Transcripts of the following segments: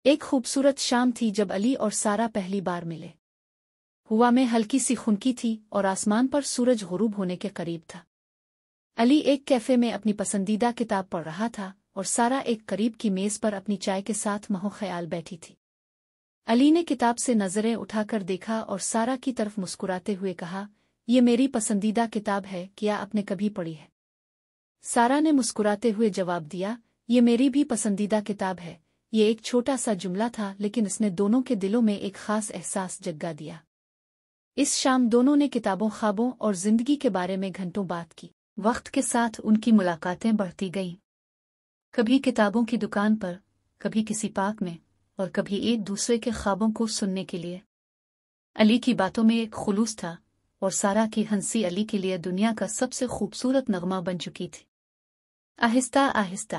ایک خوبصورت شام تھی جب علی اور سارا پہلی بار ملے۔ ہوا میں ہلکی سی خنکی تھی اور آسمان پر سورج غروب ہونے کے قریب تھا۔ علی ایک کیفے میں اپنی پسندیدہ کتاب پڑھ رہا تھا اور سارا ایک قریب کی میز پر اپنی چائے کے ساتھ مہو خیال بیٹھی تھی۔ علی نے کتاب سے نظریں اٹھا کر دیکھا اور سارا کی طرف مسکراتے ہوئے کہا، یہ میری پسندیدہ کتاب ہے، کیا آپ نے کبھی پڑھی ہے؟ سارا نے مسکراتے ہوئے جواب دیا، یہ میری بھی پسندیدہ کتاب ہے۔ یہ ایک چھوٹا سا جملہ تھا لیکن اس نے دونوں کے دلوں میں ایک خاص احساس جگا دیا۔ اس شام دونوں نے کتابوں، خوابوں اور زندگی کے بارے میں گھنٹوں بات کی۔ وقت کے ساتھ ان کی ملاقاتیں بڑھتی گئیں، کبھی کتابوں کی دکان پر، کبھی کسی پارک میں، اور کبھی ایک دوسرے کے خوابوں کو سننے کے لیے۔ علی کی باتوں میں ایک خلوص تھا اور سارا کی ہنسی علی کے لیے دنیا کا سب سے خوبصورت نغمہ بن چکی تھی۔ آہستہ آہستہ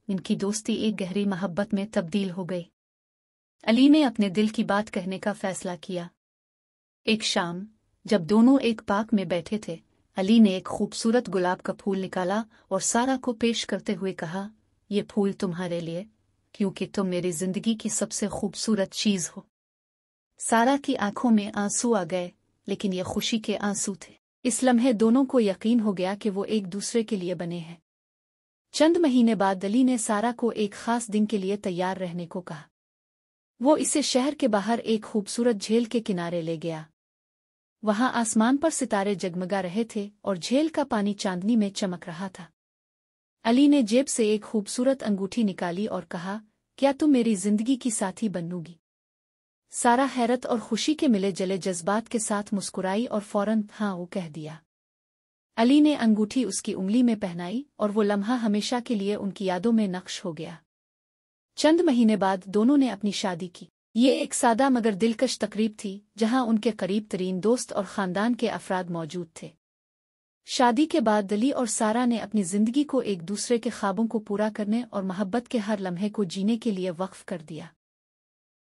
ان کی دوستی ایک گہری محبت میں تبدیل ہو گئی۔ علی نے اپنے دل کی بات کہنے کا فیصلہ کیا۔ ایک شام جب دونوں ایک پارک میں بیٹھے تھے، علی نے ایک خوبصورت گلاب کا پھول نکالا اور سارا کو پیش کرتے ہوئے کہا، یہ پھول تمہارے لیے، کیونکہ تم میری زندگی کی سب سے خوبصورت چیز ہو۔ سارا کی آنکھوں میں آنسو آ گئے، لیکن یہ خوشی کے آنسو تھے۔ اس لمحے دونوں کو یقین ہو گیا کہ وہ ایک دوسرے کے لیے بنے ہیں۔ چند مہینے بعد علی نے سارا کو ایک خاص دن کے لیے تیار رہنے کو کہا۔ وہ اسے شہر کے باہر ایک خوبصورت جھیل کے کنارے لے گیا۔ وہاں آسمان پر ستارے جگمگا رہے تھے اور جھیل کا پانی چاندنی میں چمک رہا تھا۔ علی نے جیب سے ایک خوبصورت انگوٹھی نکالی اور کہا، کیا تم میری زندگی کی ساتھی بنو گی؟ سارا حیرت اور خوشی کے ملے جلے جذبات کے ساتھ مسکرائی اور فوراً ہاں وہ کہہ دیا۔ علی نے انگوٹھی اس کی انگلی میں پہنائی اور وہ لمحہ ہمیشہ کے لیے ان کی یادوں میں نقش ہو گیا۔ چند مہینے بعد دونوں نے اپنی شادی کی۔ یہ ایک سادہ مگر دلکش تقریب تھی جہاں ان کے قریب ترین دوست اور خاندان کے افراد موجود تھے۔ شادی کے بعد علی اور سارا نے اپنی زندگی کو ایک دوسرے کے خوابوں کو پورا کرنے اور محبت کے ہر لمحے کو جینے کے لیے وقف کر دیا۔